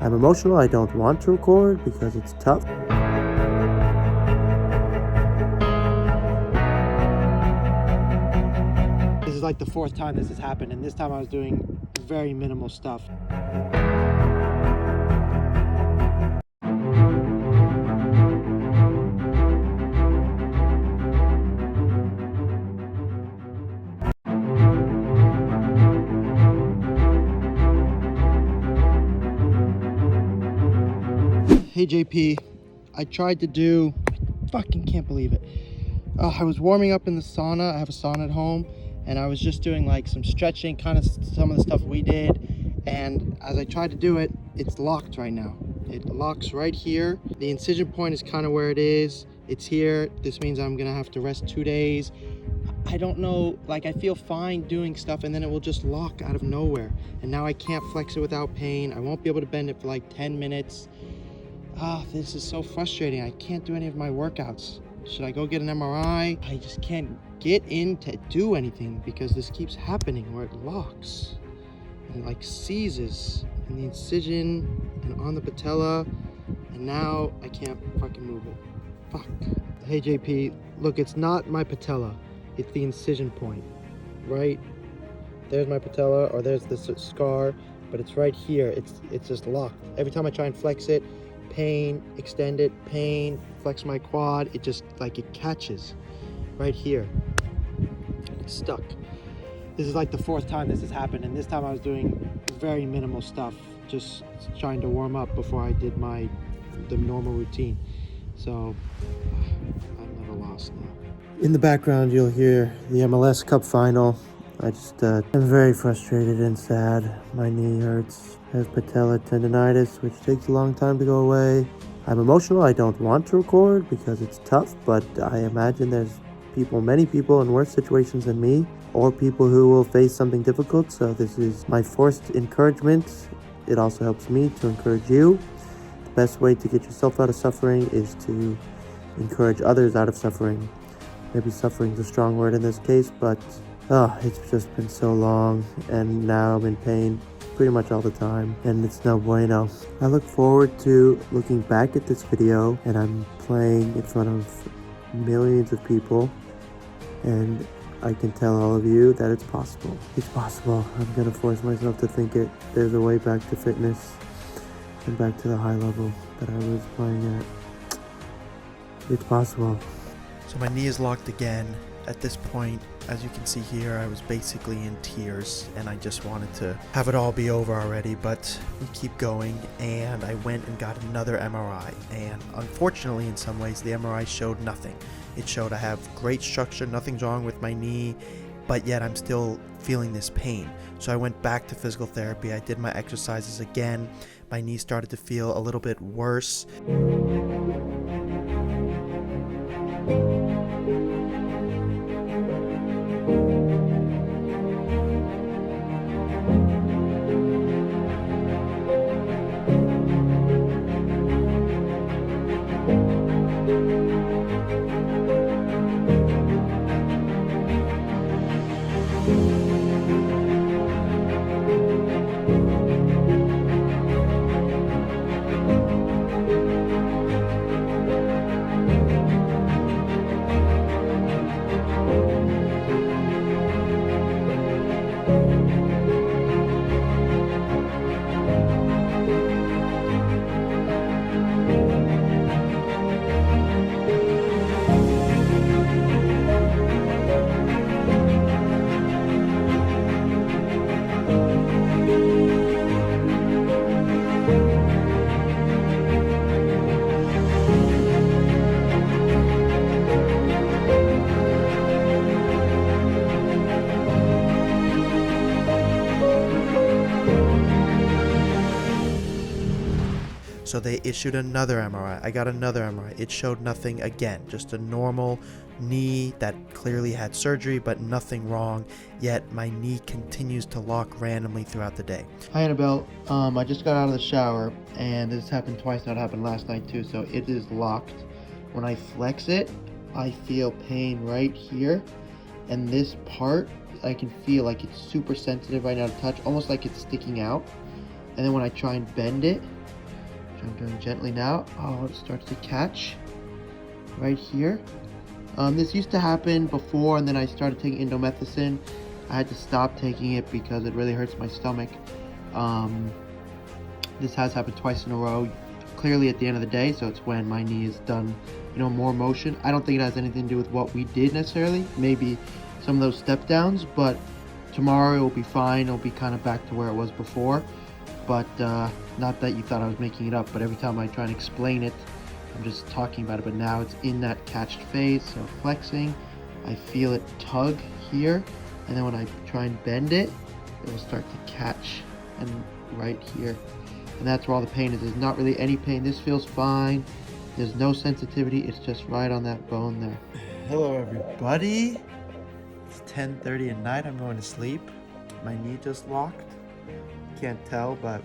I'm emotional. I don't want to record because it's tough. This is like the fourth time this has happened, and this time I was doing very minimal stuff. Hey JP, I tried to do, I fucking can't believe it. I was warming up in the sauna. I have a sauna at home, and I was just doing like some stretching, kind of some of the stuff we did. And as I tried to do it, it's locked right now. It locks right here. The incision point is kind of where it is. It's here. This means I'm gonna have to rest 2 days. I don't know, like I feel fine doing stuff and then it will just lock out of nowhere. And now I can't flex it without pain. I won't be able to bend it for like 10 minutes. This is so frustrating. I can't do any of my workouts. Should I go get an MRI? I just can't get in to do anything because this keeps happening where it locks and like seizes in the incision and on the patella, and now I can't fucking move it. Fuck. Hey JP, look, it's not my patella. It's the incision point, right? There's my patella, or there's this scar, but it's right here. It's just locked. Every time I try and flex it, pain, extend it, pain, flex my quad, it just like it catches right here. It's stuck. This is like the fourth time this has happened, and this time I was doing very minimal stuff, just trying to warm up before I did the normal routine. So I'm at a loss now. In the background you'll hear the MLS Cup final. I just am very frustrated and sad. My knee hurts. I have patella tendonitis, which takes a long time to go away. I'm emotional. I don't want to record because it's tough, but I imagine there's many people in worse situations than me, or people who will face something difficult. So this is my forced encouragement. It also helps me to encourage you. The best way to get yourself out of suffering is to encourage others out of suffering. Maybe suffering is a strong word in this case, but it's just been so long, and now I'm in pain pretty much all the time, and it's no bueno. I look forward to looking back at this video, and I'm playing in front of millions of people, and I can tell all of you that it's possible. It's possible. I'm gonna force myself to think it. There's a way back to fitness and back to the high level that I was playing at. It's possible. So my knee is locked again. At this point, as you can see here, I was basically in tears and I just wanted to have it all be over already, but we keep going, and I went and got another MRI, and unfortunately in some ways the MRI showed nothing. It showed I have great structure, nothing's wrong with my knee, but yet I'm still feeling this pain. So I went back to physical therapy. I did my exercises again. My knee started to feel a little bit worse. So they issued another MRI. I got another MRI. It showed nothing again, just a normal knee that clearly had surgery, but nothing wrong. Yet my knee continues to lock randomly throughout the day. Hi Annabelle, I just got out of the shower, and this happened twice now. It happened last night too, so it is locked. When I flex it, I feel pain right here, and this part I can feel like it's super sensitive right now to touch, almost like it's sticking out. And then when I try and bend it, which I'm doing gently now. Oh, it starts to catch right here. This used to happen before, and then I started taking indomethacin. I had to stop taking it because it really hurts my stomach. This has happened twice in a row, clearly at the end of the day, so it's when my knee is done, more motion. I don't think it has anything to do with what we did necessarily, maybe some of those step downs, but tomorrow it will be fine. It'll be kind of back to where it was before, but not that you thought I was making it up, but every time I try and explain it, I'm just talking about it. But now it's in that catched phase, so flexing, I feel it tug here, and then when I try and bend it, it will start to catch, and right here, and that's where all the pain is. There's not really any pain. This feels fine. There's no sensitivity. It's just right on that bone there. Hello everybody. It's 10:30 at night. I'm going to sleep. My knee just locked. Can't tell, but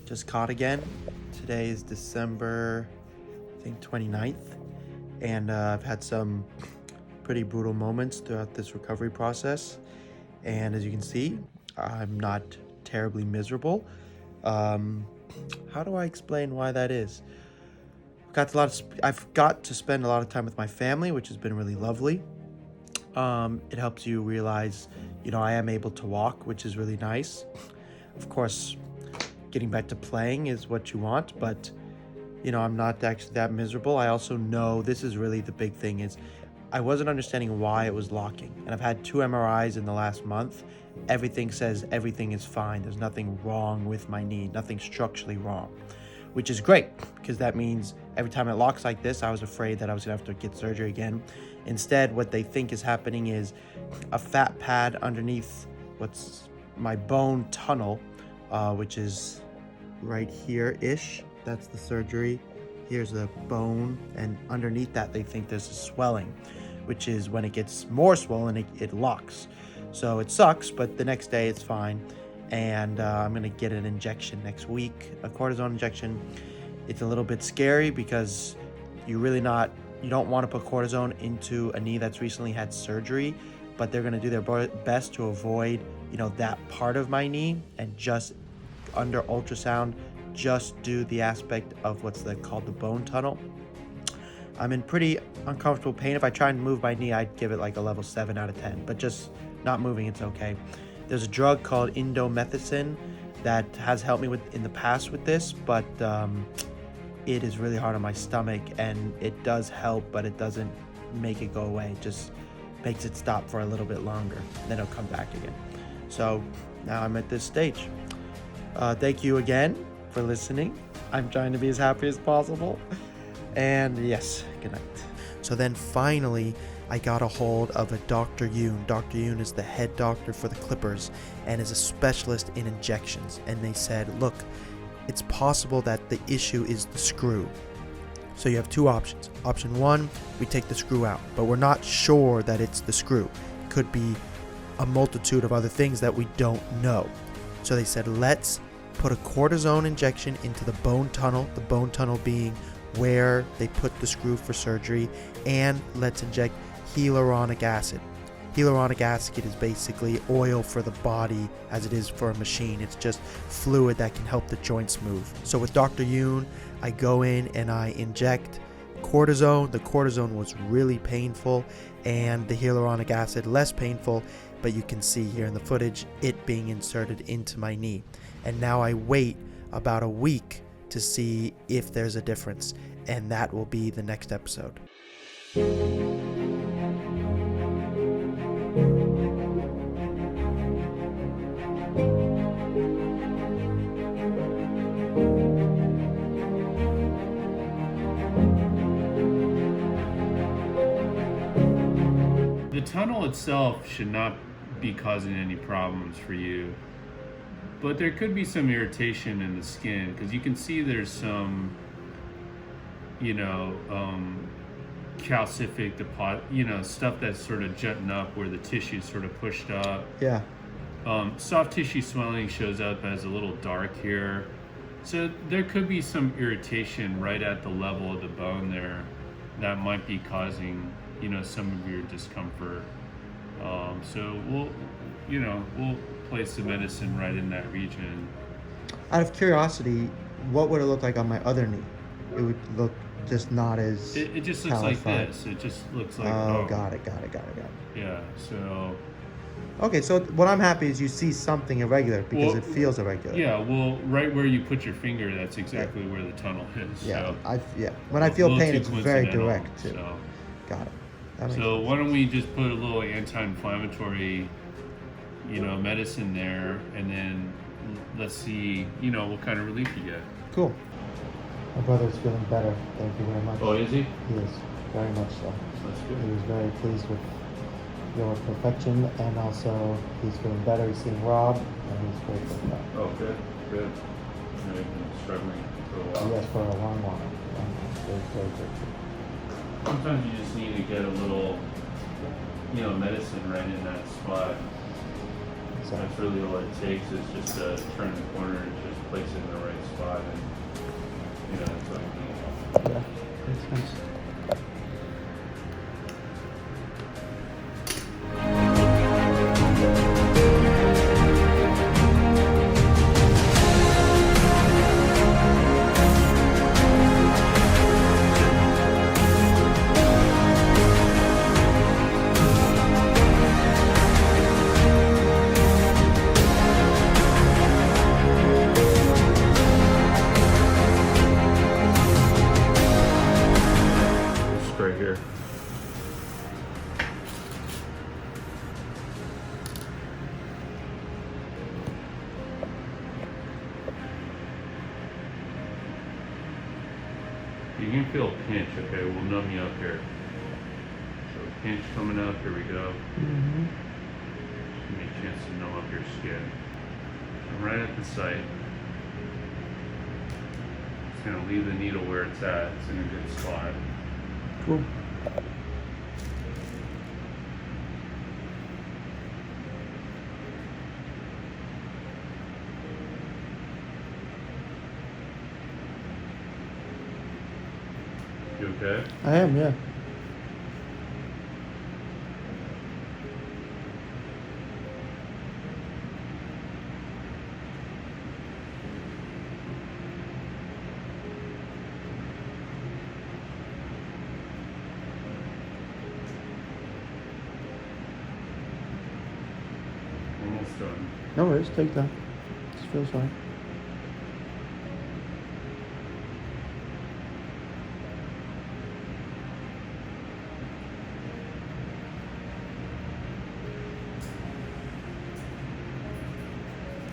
just caught again. Today is December, I think 29th, and I've had some pretty brutal moments throughout this recovery process, and as you can see, I'm not terribly miserable. How do I explain why that is? I've got to spend a lot of time with my family, which has been really lovely. It helps you realize, I am able to walk, which is really nice. Of course, getting back to playing is what you want, but I'm not actually that miserable. I also know this is really the big thing is I wasn't understanding why it was locking. And I've had 2 MRIs in the last month. Everything says everything is fine. There's nothing wrong with my knee, nothing structurally wrong, which is great because that means every time it locks like this, I was afraid that I was gonna have to get surgery again. Instead, what they think is happening is a fat pad underneath what's my bone tunnel, which is right here-ish. That's the surgery. Here's the bone, and underneath that, they think there's a swelling, which is when it gets more swollen, it locks. So it sucks, but the next day it's fine. And I'm gonna get an injection next week, a cortisone injection. It's a little bit scary because you don't want to put cortisone into a knee that's recently had surgery, but they're gonna do their best to avoid, that part of my knee, and just under ultrasound, just do the aspect of what's called the bone tunnel. I'm in pretty uncomfortable pain. If I try and move my knee, I'd give it like a level 7 out of 10, but just not moving, it's okay. There's a drug called indomethacin that has helped me in the past with this, but it is really hard on my stomach, and it does help, but it doesn't make it go away. It just makes it stop for a little bit longer, then it'll come back again. So now I'm at this stage. Thank you again for listening. I'm trying to be as happy as possible. And yes, good night. So then finally, I got a hold of a Dr. Yoon. Dr. Yoon is the head doctor for the Clippers and is a specialist in injections. And they said, look, it's possible that the issue is the screw. So you have 2 options. Option 1, we take the screw out, but we're not sure that it's the screw. It could be a multitude of other things that we don't know. So they said, let's put a cortisone injection into the bone tunnel being where they put the screw for surgery, and let's inject hyaluronic acid. Hyaluronic acid is basically oil for the body as it is for a machine. It's just fluid that can help the joints move. So with Dr. Yoon, I go in and I inject cortisone. The cortisone was really painful, and the hyaluronic acid less painful, but you can see here in the footage it being inserted into my knee. And now I wait about a week to see if there's a difference, and that will be the next episode. The tunnel itself should not be causing any problems for you, but there could be some irritation in the skin because you can see there's some, calcific deposit, stuff that's sort of jutting up where the tissue's sort of pushed up. Yeah. Soft tissue swelling shows up as a little dark here. So there could be some irritation right at the level of the bone there that might be causing, some of your discomfort. So we'll place the medicine right in that region. Out of curiosity, what would it look like on my other knee? It would look just not as It just looks like calcified. this. It just looks like Oh, got it. Yeah. So Okay, so what I'm happy is you see something irregular because Well, it feels irregular. yeah, well, right where you put your finger, that's exactly where the tunnel is. Yeah, So when I feel a little pain, too it's very coincidental, direct too. So, Got it. That makes so sense. why don't we just put a little anti-inflammatory, medicine there, and then let's see, what kind of relief you get. Cool. My brother's feeling better. Thank you very much. Oh, is he? He is, very much so. That's He good. was very pleased with your perfection, and also he's feeling better. He's seeing Rob, and he's grateful for that. Oh, good, good. I've been struggling for a while. Yes, for a long while. Very, very grateful. Sometimes you just need to get a little, medicine right in that spot. So, That's really all it takes is just to turn the corner and just place it in the right spot, and that's what I need. yeah, makes sense. Just right here. You can feel a pinch, okay? We'll numb you up here. So pinch coming up, here we go. Mm-hmm. Give me a chance to numb up your skin. I'm right at the site. Just gonna leave the needle where it's at. It's in a good spot. Cool. You okay? I am, yeah. Almost done. No worries, take that. This feels fine.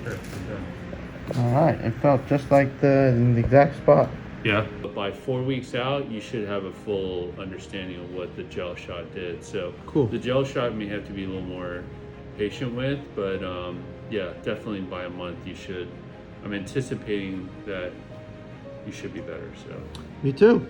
Okay, I'm done. All right, it felt just like in the exact spot. Yeah. By 4 weeks out, you should have a full understanding of what the gel shot did. So Cool. the gel shot may have to be a little more patient with, but yeah, definitely by a month you should. I'm anticipating that you should be better. So Me too.